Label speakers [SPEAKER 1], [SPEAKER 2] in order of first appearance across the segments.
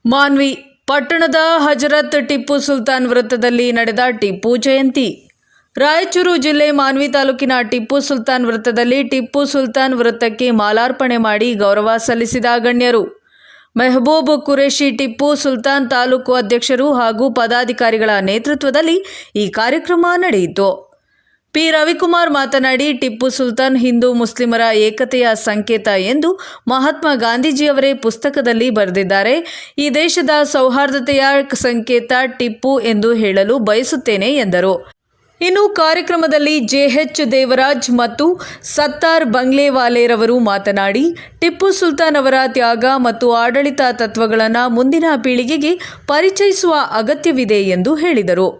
[SPEAKER 1] ಮಾನ್ವಿ ಪಟ್ಟಣದ ಹಜರತ್ ಟಿಪ್ಪು ಸುಲ್ತಾನ್ ವೃತ್ತದಲ್ಲಿ ನಡೆದ ಟಿಪ್ಪು ಜಯಂತಿ. ರಾಯಚೂರು ಜಿಲ್ಲೆ ಮಾನ್ವಿ ತಾಲೂಕಿನ ಟಿಪ್ಪು ಸುಲ್ತಾನ್ ವೃತ್ತದಲ್ಲಿ ಟಿಪ್ಪು ಸುಲ್ತಾನ್ ವೃತ್ತಕ್ಕೆ ಮಾಲಾರ್ಪಣೆ ಮಾಡಿ ಗೌರವ ಸಲ್ಲಿಸಿದ ಗಣ್ಯರು. ಮೆಹಬೂಬ್ ಕುರೇಶಿ ಟಿಪ್ಪು ಸುಲ್ತಾನ್ ತಾಲೂಕು ಅಧ್ಯಕ್ಷರು ಹಾಗೂ ಪದಾಧಿಕಾರಿಗಳ ನೇತೃತ್ವದಲ್ಲಿ ಈ ಕಾರ್ಯಕ್ರಮ ನಡೆಯಿತು. ಪಿ ರವಿಕುಮಾರ್ ಮಾತನಾಡಿ, ಟಿಪ್ಪು ಸುಲ್ತಾನ್ ಹಿಂದೂ ಮುಸ್ಲಿಮರ ಏಕತೆಯ ಸಂಕೇತ ಎಂದು ಮಹಾತ್ಮ ಗಾಂಧೀಜಿಯವರೇ ಪುಸ್ತಕದಲ್ಲಿ ಬರೆದಿದ್ದಾರೆ. ಈ ದೇಶದ ಸೌಹಾರ್ದತೆಯ ಸಂಕೇತ ಟಿಪ್ಪು ಎಂದು ಹೇಳಲು ಬಯಸುತ್ತೇನೆ ಎಂದರು. ಇನ್ನು ಕಾರ್ಯಕ್ರಮದಲ್ಲಿ ಜೆಎಚ್ ದೇವರಾಜ್ ಮತ್ತು ಸತ್ತಾರ್ ಬಂಗ್ಲೆವಾಲೆರವರು ಮಾತನಾಡಿ, ಟಿಪ್ಪು ಸುಲ್ತಾನ್ ಅವರ ತ್ಯಾಗ ಮತ್ತು ಆಡಳಿತ ತತ್ವಗಳನ್ನು ಮುಂದಿನ ಪೀಳಿಗೆಗೆ ಪರಿಚಯಿಸುವ ಅಗತ್ಯವಿದೆ ಎಂದು ಹೇಳಿದರು.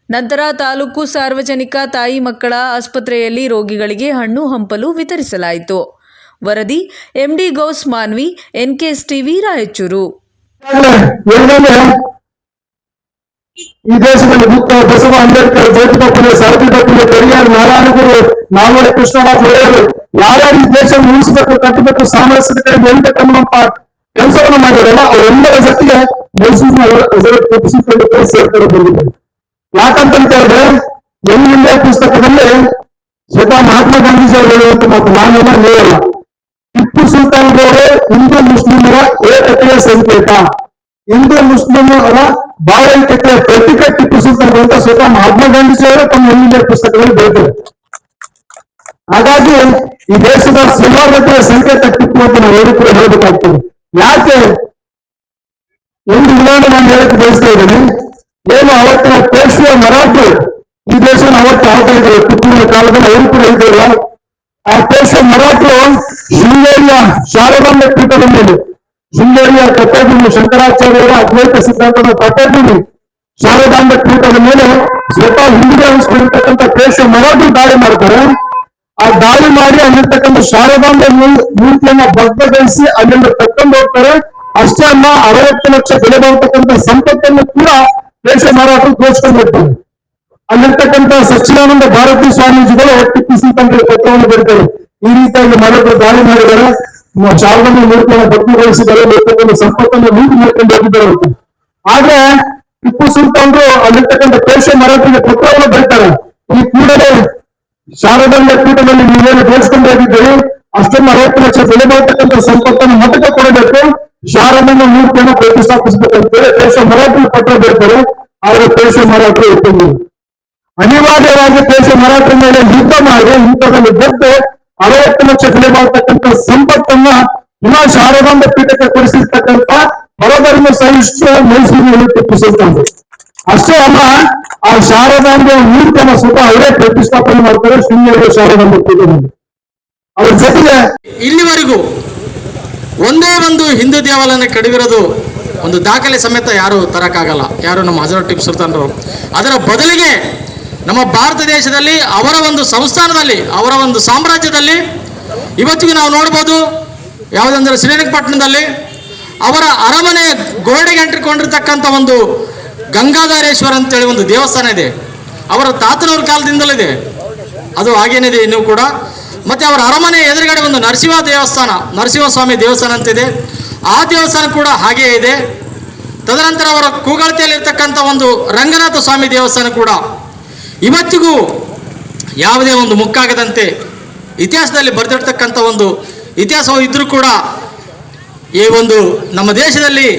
[SPEAKER 1] ನಂತರ ತಾಲೂಕು ಸಾರ್ವಜನಿಕ ತಾಯಿ ಮಕ್ಕಳ ಆಸ್ಪತ್ರೆಯಲ್ಲಿ ರೋಗಿಗಳಿಗೆ ಹಣ್ಣು ಹಂಪಲು ವಿತರಿಸಲಾಯಿತು. ವರದಿ MD Gous, Manvi, NKS TV, Raichur.
[SPEAKER 2] ಈ ದೇಶದಲ್ಲಿ ಬಸವ, ಅಂಬೇಡ್ಕರ್, ಜ್ಯೋತಿಬಾ ಫುಲೆ, ಸಾವಿತ್ರಿಬಾಯಿ ಫುಲೆ, ಪೆರಿಯಾರ್, ನಾರಾಯಣಗುರು, ನಾಲ್ವಡಿ ಕೃಷ್ಣರಾಜ ಒಡೆಯರು ಯಾರ್ಯಾರು ಈ ದೇಶವನ್ನು ಉಳಿಸಬೇಕು, ಕಟ್ಟಬೇಕು, ಸಾಮರಸ್ಯದ ಕಡೆ ಬೆಳೀಬೇಕನ್ನುವಂತ ಕೆಲಸವನ್ನು ಮಾಡಿರಲ್ಲ, ಅವರೆಲ್ಲರ ಜೊತೆಗೆ ಮೈಸೂರಿನ ಸೇರ್ಕೊಂಡು ಬಂದಿದ್ದಾರೆ. ಯಾಕಂತ ಹೇಳಿದ್ರೆ ಎನ್ ಇಂಡಿಯಾ ಪುಸ್ತಕದಲ್ಲಿ ಸ್ವತಃ ಮಹಾತ್ಮ ಗಾಂಧೀಜಿ ಅವರು ಹೇಳುವಂತ ಮತ್ತು ನಾನೆಲ್ಲ ಹೇಳಲ್ಲ. ಟಿಪ್ಪು ಸುಲ್ತಾನ್ ಅವರು ಹಿಂದೂ ಮುಸ್ಲಿಮರ ಏಕತೆಯ ಸಂಕೇತ, ಹಿಂದೂ ಮುಸ್ಲಿಮರ ಭಾವೈಕ್ಯತೆಯ ಪ್ರತೀಕ ಟಿಪ್ಪು ಸುಲ್ತಾನ್ ಅಂತ ಸ್ವತಃ ಮಹಾತ್ಮ ಗಾಂಧೀಜಿ ಅವರು ತಮ್ಮ ಎನ್ ಇಂಡಿಯಾ ಪುಸ್ತಕದಲ್ಲಿ ಬರೆದರು. ಹಾಗಾಗಿ ಈ ದೇಶದ ಸೌಹಾರ್ದತೆಯ ಸಂಕೇತ ಟಿಪ್ಪು ಅಂತ ನಾವು ಕೂಡ ಹೇಳಬೇಕಾಗ್ತದೆ. ಯಾಕೆ ಒಂದು ಉದಾಹರಣೆ ನಾನು ಹೇಳಕ್ಕೆ ಬಯಸ್ತಾ ಇದ್ದೇನೆ. ಏನು ಅವತ್ತಿನ ಪೇಶ್ವೆ ಮರಾಠರು ಈ ದೇಶವನ್ನು ಅವತ್ತು ಆಳ್ತಾ ಇದ್ದಾರೆ, ಟಿಪ್ಪುವಿನ ಕಾಲದಲ್ಲಿ ಅವರು ಕೂಡ ಇದ್ದಿಲ್ಲ. ಆ ಪೇಶ್ವೆ ಮರಾಠರು ಶೃಂಗೇರಿಯ ಶಾರದಾಂಬೆ ಪೀಠದ ಮೇಲೆ, ಶೃಂಗೇರಿಯ ಕಟ್ಟೆಭೂಮಿ ಶಂಕರಾಚಾರ್ಯರ ಅದ್ವೈತ ಸಿದ್ಧಾಂತದ ಕಟ್ಟೆಭೂಮಿ ಶಾರದಾಂಬೆ ಪೀಠದ ಮೇಲೆ ಸ್ವತಃ ಹಿಂದಿಗೆ ಅನಿಸ್ಕೊಂಡಿರ್ತಕ್ಕಂಥ ಪೇಶ್ವೆ ಮರಾಠರು ದಾಳಿ ಮಾಡ್ತಾರೆ. ಆ ದಾಳಿ ಮಾಡಿ ಅಲ್ಲಿರ್ತಕ್ಕಂಥ ಶಾರದಾಂಬೆ ಮೂರ್ತಿಯನ್ನ ಭಕ್ತಗೊಳಿಸಿ ಅಲ್ಲಿಂದ ತಕ್ಕೊಂಡು ಹೋಗ್ತಾರೆ. ಅಷ್ಟೇ ಅಲ್ಲ, 60 ಲಕ್ಷ ಬೆಲೆ ಬಾಳ್ತಕ್ಕಂಥ ಸಂಪತ್ತನ್ನು ಕೂಡ ಪೇಶ್ವೆ ಮರಾಠರು ತೋರಿಸ್ಕೊಂಡು ಹೋಗ್ತಾರೆ. ಅಲ್ಲಿರ್ತಕ್ಕಂಥ ಸಚ್ಚಿದಾನಂದ ಭಾರತೀ ಸ್ವಾಮೀಜಿಗಳು ಟಿಪ್ಪು ಸುಲ್ತಾನ್ಗೆ ಪತ್ರವನ್ನು ಬರೀತಾರೆ. ಈ ರೀತಿಯಾಗಿ ಮರಾಠರು ದಾಳಿ ಮಾಡಿದ್ದಾರೆ, ಶಾರದಾಂಬೆ ಮೂರ್ತಿಯನ್ನು ಭಕ್ತಿಗೊಳಿಸಿದ್ದಾರೆ, ಸಂಪತ್ತನ್ನು ಲೂಟಿ ಮಾಡ್ಕೊಂಡು ಹೋಗಿದ್ದಾರೆ ಅಂತ. ಆದ್ರೆ ಟಿಪ್ಪು ಸುಲ್ತಾನ್ರು ಅಲ್ಲಿರ್ತಕ್ಕಂಥ ಪೇಶ್ವೆ ಮರಾಠರಿಗೆ ಪತ್ರವನ್ನು ಬರೀತಾರೆ. ಈ ಕೂಡಲೇ ಶಾರದಾಂಬೆ ಪೀಠದಲ್ಲಿ ನೀವೇನು ತೋರಿಸ್ಕೊಂಡು ಹೋಗಿದ್ದೀರಿ, ಅಷ್ಟೊಂದು 60 ಲಕ್ಷ ಬೆಲೆ ಬಾಳ್ತಕ್ಕಂಥ ಸಂಪತ್ತನ್ನು ಮತಕ್ಕೆ ಕೊಡಬೇಕು, ಶಾರದಾಂಬೆ ಮೂರ್ತಿಯನ್ನು ಪ್ರತಿಷ್ಠಾಪಿಸಬೇಕಂತೇಳಿ ಪೇಶ್ವೆ ಮರಾಠರು ಪತ್ರ ಬರೀತಾರೆ. ಆದ್ರೆ ಪೇಶ್ವೆ ಮರಾಠರು ಒಪ್ಪಂದಿಲ್ಲ. ಅನಿವಾರ್ಯವಾಗಿ ಪೇಶ್ವೆ ಮರಾಠರ ಮೇಲೆ ಯುದ್ಧ ಮಾಡಿ ಯುದ್ಧದಲ್ಲಿ ಗೆದ್ದು 60 ಲಕ್ಷ ಬೆಲೆ ಬಾಳ್ತಕ್ಕಂಥ ಸಂಪತ್ತನ್ನ ಪುನಃ ಶಾರದಾಂಬೆ ಪೀಠಕ್ಕೆ ಕೊಡಿಸಿರ್ತಕ್ಕಂಥ ಹೊರಧರ್ಮ ಸಹಿಷ್ಣು ಮೈಸೂರಿನಲ್ಲಿ ಟಿಪ್ಪು ಸುಲ್ತಾನ್. ಅಷ್ಟೇ ಅಲ್ಲ, ಆ ಶಾರದಾಂಬೆ ಮೂರ್ತಿಯನ್ನು ಸ್ವತಃ ಅವರೇ ಪ್ರತಿಷ್ಠಾಪನೆ ಮಾಡ್ತಾರೆ ಶೃಂಗೇರಿಯ ಶಾರದಾಂಬೆ ಪೀಠದಲ್ಲಿ. ಅವ್ರ ಜೊತೆಗೆ
[SPEAKER 3] ಇಲ್ಲಿವರೆಗೂ ಒಂದೇ ಒಂದು ಹಿಂದೂ ದೇವಾಲಯನ ಕಡಿದಿರೋದು ಒಂದು ದಾಖಲೆ ಸಮೇತ ಯಾರು ತರಕ್ಕಾಗಲ್ಲ, ಯಾರು ನಮ್ಮ ಹಜರತ್ ಟಿಪ್ಪು ಸುಲ್ತಾನ್ರು. ಅದರ ಬದಲಿಗೆ ನಮ್ಮ ಭಾರತ ದೇಶದಲ್ಲಿ ಅವರ ಒಂದು ಸಂಸ್ಥಾನದಲ್ಲಿ, ಅವರ ಒಂದು ಸಾಮ್ರಾಜ್ಯದಲ್ಲಿ ಇವತ್ತಿಗೂ ನಾವು ನೋಡ್ಬೋದು. ಯಾವುದಂದ್ರೆ ಶ್ರೀರಂಗಪಟ್ಟಣದಲ್ಲಿ ಅವರ ಅರಮನೆ ಗೋಡೆಗೆ ಅಂಟಿಕೊಂಡಿರ್ತಕ್ಕಂಥ ಒಂದು ಗಂಗಾಧರೇಶ್ವರ ಅಂತೇಳಿ ಒಂದು ದೇವಸ್ಥಾನ ಇದೆ. ಅವರ ತಾತನವ್ರ ಕಾಲದಿಂದಲಿದೆ, ಅದು ಹಾಗೇನಿದೆ ಇನ್ನೂ ಕೂಡ. ಮತ್ತೆ ಅವರ ಅರಮನೆ ಎದುರುಗಡೆ ಒಂದು ನರಸಿಂಹಸ್ವಾಮಿ ದೇವಸ್ಥಾನ ಅಂತಿದೆ, ಆ ದೇವಸ್ಥಾನ ಕೂಡ ಹಾಗೇ ಇದೆ. ತದನಂತರ ಅವರ ಕೂಗಳತೆಯಲ್ಲಿರ್ತಕ್ಕಂಥ ಒಂದು ರಂಗನಾಥ ಸ್ವಾಮಿ ದೇವಸ್ಥಾನ ಕೂಡ ಇವತ್ತಿಗೂ ಯಾವುದೇ ಒಂದು ಮುಕ್ಕಾಗದಂತೆ ಇತಿಹಾಸದಲ್ಲಿ ಬರೆದಿರ್ತಕ್ಕಂಥ ಒಂದು ಇತಿಹಾಸವು ಇದ್ರೂ ಕೂಡ ಈ ಒಂದು ನಮ್ಮ ದೇಶದಲ್ಲಿ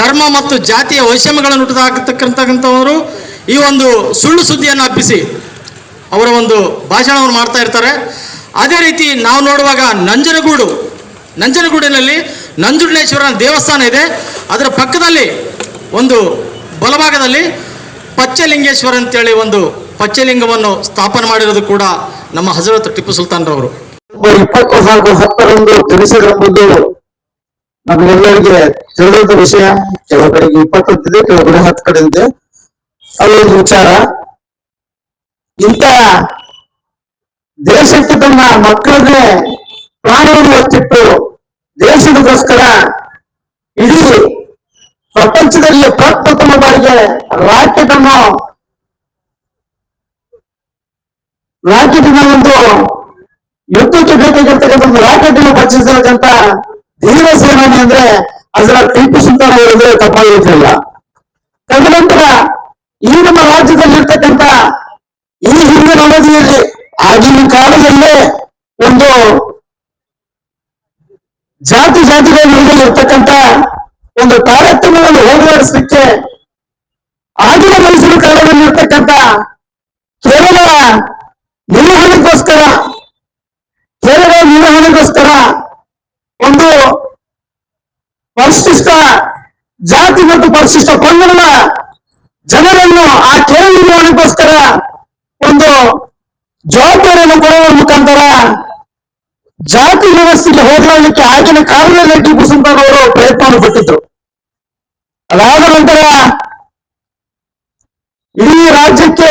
[SPEAKER 3] ಧರ್ಮ ಮತ್ತು ಜಾತಿಯ ವೈಷಮ್ಯಗಳನ್ನು ಹುಟ್ಟುಹಾಕತಕ್ಕಂಥವರು ಈ ಒಂದು ಸುಳ್ಳು ಸುದ್ದಿಯನ್ನು ಹಬ್ಬಿಸಿ ಅವರ ಒಂದು ಭಾಷಣವನ್ನು ಮಾಡ್ತಾ ಇರ್ತಾರೆ. ಅದೇ ರೀತಿ ನಾವು ನೋಡುವಾಗ ನಂಜನಗೂಡಿನಲ್ಲಿ ನಂಜುಂಡೇಶ್ವರನ ದೇವಸ್ಥಾನ ಇದೆ. ಅದರ ಪಕ್ಕದಲ್ಲಿ ಒಂದು ಬಲಭಾಗದಲ್ಲಿ ಪಚ್ಚಲಿಂಗೇಶ್ವರ ಅಂತೇಳಿ ಒಂದು ಪಚ್ಚಲಿಂಗವನ್ನು ಸ್ಥಾಪನೆ ಮಾಡಿರೋದು ಕೂಡ ನಮ್ಮ ಹಜರತ್ ಟಿಪ್ಪು ಸುಲ್ತಾನ್ರವರು.
[SPEAKER 2] 2010 ತಿಳಿಸಿರುವುದು ನಮಗೆಲ್ಲರಿಗೆ ತಿಳಿದ ವಿಷಯ. ಕೆಲವು ಕಡೆಗೆ 20 ಇದೆ, ಕೆಲವು ಕಡೆ 10 ಕಡೆ ಇದೆ. ಅದೊಂದು ವಿಚಾರ. ಇಂಥ ದೇಶಕ್ಕೆ ತನ್ನ ಮಕ್ಕಳಿಗೆ ಪ್ರಾಣವನ್ನು ಒತ್ತಿಟ್ಟು ದೇಶದಗೋಸ್ಕರ ಇಡೀ ಪ್ರಪಂಚದಲ್ಲಿ ಪ್ರಪ್ರಥಮ ಬಾರಿಗೆ ರಾಕೆಟ್ ಅನ್ನು ಒಂದು ಯುದ್ಧಕ್ಕೆ ಬೇಕಾಗಿರ್ತಕ್ಕಂಥ ಒಂದು ರಾಕೆಟ್ ಅನ್ನು ಪರೀಕ್ಷಿಸತಕ್ಕಂಥ ಧೀರ ಸೇನಾನಿ ಅಂದ್ರೆ ಅದರ ಟಿಪ್ಪು ಸುಲ್ತಾನ್ ಅವರಿಗೆ ತಪ್ಪಾಗಿರಲಿಲ್ಲ. ತದನಂತರ ಈ ನಮ್ಮ ರಾಜ್ಯದಲ್ಲಿರ್ತಕ್ಕಂಥ ಈ ಹಿಂದಿನ ಅವಧಿಯಲ್ಲಿ ಆಗಿನ ಕಾಲದಲ್ಲೇ ಒಂದು ಜಾತಿಗಳ ನಡುವೆ ಇರ್ತಕ್ಕಂಥ ಒಂದು ತಾರತಮ್ಯವನ್ನು ಹೋಗಲಾಡಿಸಲಿಕ್ಕೆ ಆಗಿನ ಮೈಸೂರು ಕಾಲದಲ್ಲಿರ್ತಕ್ಕಂಥ ಕೇವಲ ನಿರ್ವಹಣೆಗೋಸ್ಕರ ಒಂದು ಪರಿಶಿಷ್ಟ ಜಾತಿ ಮತ್ತು ಪರಿಶಿಷ್ಟ ಪಂಗಡದ ಜನರನ್ನು ಆ ಕೇಂದ್ರ ನಿರ್ವಹಣೆಗೋಸ್ಕರ ಒಂದು ಜವಾಬ್ದಾರಿಯನ್ನು ಕೊಡುವ ಮುಖಾಂತರ ಜಾತಿ ವ್ಯವಸ್ಥೆಗೆ ಹೋಗಲಾಡಲಿಕ್ಕೆ ಆಗಿನ ಕಾಲದಲ್ಲಿ ಟಿಪ್ಪು ಸುಲ್ತಾನ್ ಅವರು ಪ್ರಯತ್ನವನ್ನು ಪಟ್ಟಿದ್ರು. ಅದಾದ ನಂತರ ಇಡೀ ರಾಜ್ಯಕ್ಕೆ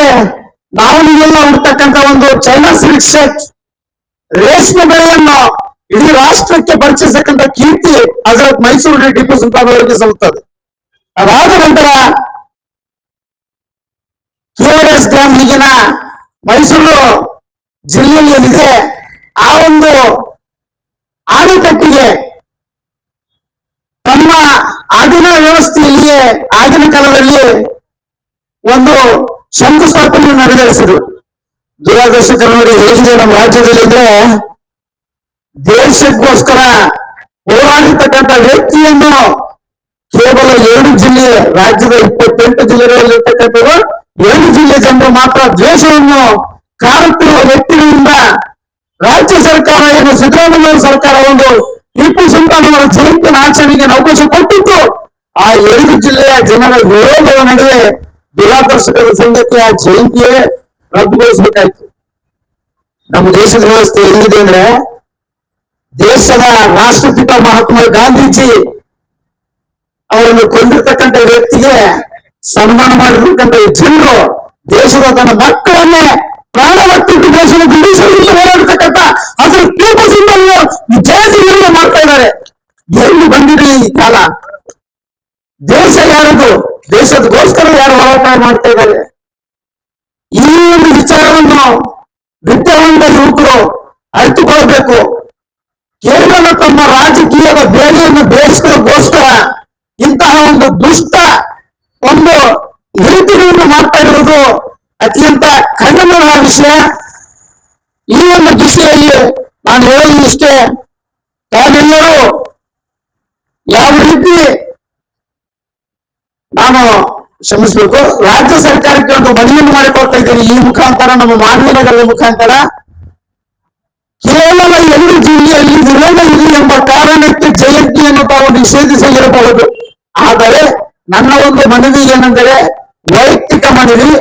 [SPEAKER 2] ನಾವು ನೀವೆಲ್ಲ ಹುಡ್ತಕ್ಕಂಥ ಒಂದು ಚೈನಾ ಸಿಲ್ಕ್ ಶರ್ಟ್ ರೇಷ್ಮೆ ಬೆಳೆಯನ್ನು ಇಡೀ ರಾಷ್ಟ್ರಕ್ಕೆ ಪರಿಚಯಿಸತಕ್ಕಂಥ ಕೀರ್ತಿ ಹಜರತ್ ಮೈಸೂರು ಟಿಪ್ಪು ಸುಲ್ತಾನ್ ಅವರಿಗೆ ಸಲ್ಲುತ್ತದೆ. ಅದಾದ ನಂತರ KRS ಡ್ಯಾಮ್ ಈಗಿನ ಮೈಸೂರು ಜಿಲ್ಲೆಯಲ್ಲಿ ಏನಿದೆ ಆ ಒಂದು ಆಣೆಕಟ್ಟಿಗೆ ತಮ್ಮ ಆಗಿನ ವ್ಯವಸ್ಥೆಯಲ್ಲಿಯೇ ಆಗಿನ ಕಾಲದಲ್ಲಿ ಒಂದು ಶಂಕುಸ್ಥಾಪನೆ ನೆರವೇರಿಸಿದ್ರು. ದುರಾದರ್ಶಕರ ನೋಡಿ ಹೇಗಿದೆ ನಮ್ಮ ರಾಜ್ಯದಲ್ಲಿ ಅಂದ್ರೆ ದೇಶಕ್ಕೋಸ್ಕರ ಹೋರಾಡಿರ್ತಕ್ಕಂಥ ವ್ಯಕ್ತಿಯನ್ನು ಕೇವಲ 7 ಜಿಲ್ಲೆ, ರಾಜ್ಯದ 28 ಜಿಲ್ಲೆಗಳಲ್ಲಿರ್ತಕ್ಕಂಥವರು 7 ಜಿಲ್ಲೆ ಜನರು ಮಾತ್ರ ದ್ವೇಷವನ್ನು ಕಾರುತ್ತಿರುವ ವ್ಯಕ್ತಿಗಳಿಂದ ರಾಜ್ಯ ಸರ್ಕಾರ ಏನು ಸಿದ್ದರಾಮಯ್ಯ ಸರ್ಕಾರ ಒಂದು ಟಿಪ್ಪು ಸುಲ್ತಾನ್ ಅವರ ಜಯಂತಿಯ ಆಚರಣೆಗೆ ಅವಕಾಶ ಕೊಟ್ಟಿತ್ತು. ಆ 7 ಜಿಲ್ಲೆಯ ಜನರ ವಿರೋಧದ ನಡುವೆ ದುರಾದರ್ಶಕರ ಸಂಗತಿ ಆ ಜಯಂತಿಯೇ ರದ್ದುಗೊಳಿಸಬೇಕಾಯ್ತು. ನಮ್ಮ ದೇಶದ ವ್ಯವಸ್ಥೆ ಎಲ್ಲಿದೆ ಅಂದ್ರೆ ದೇಶದ ರಾಷ್ಟ್ರಪಿತ ಮಹಾತ್ಮ ಗಾಂಧೀಜಿ ಅವರನ್ನು ಕೊಂದಿರ್ತಕ್ಕಂಥ ವ್ಯಕ್ತಿಗೆ ಸನ್ಮಾನ ಮಾಡಿರ್ತಕ್ಕಂಥ ಜನರು ದೇಶದ ತನ್ನ ಮಕ್ಕಳನ್ನೇ ಪ್ರಾಣವತ್ತಿಟ್ಟು ದೇಶದ ಬಿಡಿಸಲಿಕ್ಕೆ ಹೋರಾಡ್ತಕ್ಕಂಥ ಅದ್ರ ಟಿಪ್ಪು ಸುಲ್ತಾನ್ ಜಯಂತಿಯನ್ನು ಮಾಡ್ತಾ ಇದ್ದಾರೆ. ಎಲ್ಲಿ ಬಂದಿದೆ ಈ ಕಾಲ? ದೇಶ ಯಾರದು? ದೇಶದಗೋಸ್ಕರ ಯಾರು ಹೋರಾಟ ಮಾಡ್ತಾ ಇದ್ದಾರೆ? ಈ ಒಂದು ವಿಚಾರವನ್ನು ವಿದ್ಯಾವಂತ ಯುವಕರು ಅರಿತುಕೊಳ್ಳಬೇಕು. ಕೇವಲ ತಮ್ಮ ರಾಜಕೀಯದ ಬೇಳೆಯನ್ನು ಬೇಯಿಸೋದಕ್ಕೋಸ್ಕರ ಇಂತಹ ಒಂದು ದುಷ್ಟ ಒಂದು ನೀತಿಗಳನ್ನು ಮಾಡ್ತಾ ಇರುವುದು ಅತ್ಯಂತ ಖಂಡನೀಯ ವಿಷಯ. ಈ ಒಂದು ದಿಶೆಯಲ್ಲಿ ನಾನು ಹೇಳಲು ಇಷ್ಟೇ, ತಾವೆಲ್ಲರೂ ಯಾವ ರೀತಿ ನಾನು ಶ್ರಮಿಸಬೇಕು. ರಾಜ್ಯ ಸರ್ಕಾರಕ್ಕೆ ಒಂದು ಮನವಿಯನ್ನು ಮಾಡಿಕೊಡ್ತಾ ಇದ್ದೀನಿ ಈ ಮುಖಾಂತರ, ನಮ್ಮ ಮಾಧ್ಯಮಗಳ ಮುಖಾಂತರ. ಕೇವಲ 2 ಜಿಲ್ಲೆಯಲ್ಲಿ ವಿರೋಧ ಇದೆ ಎಂಬ ಕಾರಣಕ್ಕೆ ಜಯಂತಿಯನ್ನು ತಾವು ನಿಷೇಧಿಸಲಿರಬಹುದು. ಆದರೆ ನನ್ನ ಒಂದು ಮನವಿ ಏನೆಂದರೆ ವೈಯಕ್ತಿಕ ಮನವಿ,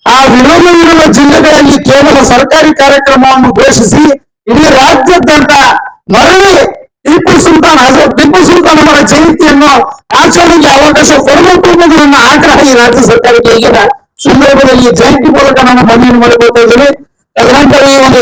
[SPEAKER 2] ಆ ವಿರೋಧವಿರುವ ಜಿಲ್ಲೆಗಳಲ್ಲಿ ಕೇವಲ ಸರ್ಕಾರಿ ಕಾರ್ಯಕ್ರಮವನ್ನು ಘೋಷಿಸಿ ಇಡೀ ರಾಜ್ಯಾದ್ಯಂತ ಮರಳಿ ಟಿಪ್ಪು ಸುಲ್ತಾನ್ ಅವರ ಜಯಂತಿಯನ್ನು ಆಚರಣೆಗೆ ಅವಕಾಶ ಕೊಡಬೇಕು ಅನ್ನೋದು ನನ್ನ ಆಗ್ರಹ ಈ ರಾಜ್ಯ ಸರ್ಕಾರಕ್ಕೆ. ಈಗಿನ ಸಂದರ್ಭದಲ್ಲಿ ಜಯಂತಿ ಮೂಲಕ ನಾನು ಮನವಿಯನ್ನು ಮಾಡಿಕೊಳ್ತಾ ಇದ್ದೀನಿ. ತದನಂತರ ಈ ಒಂದು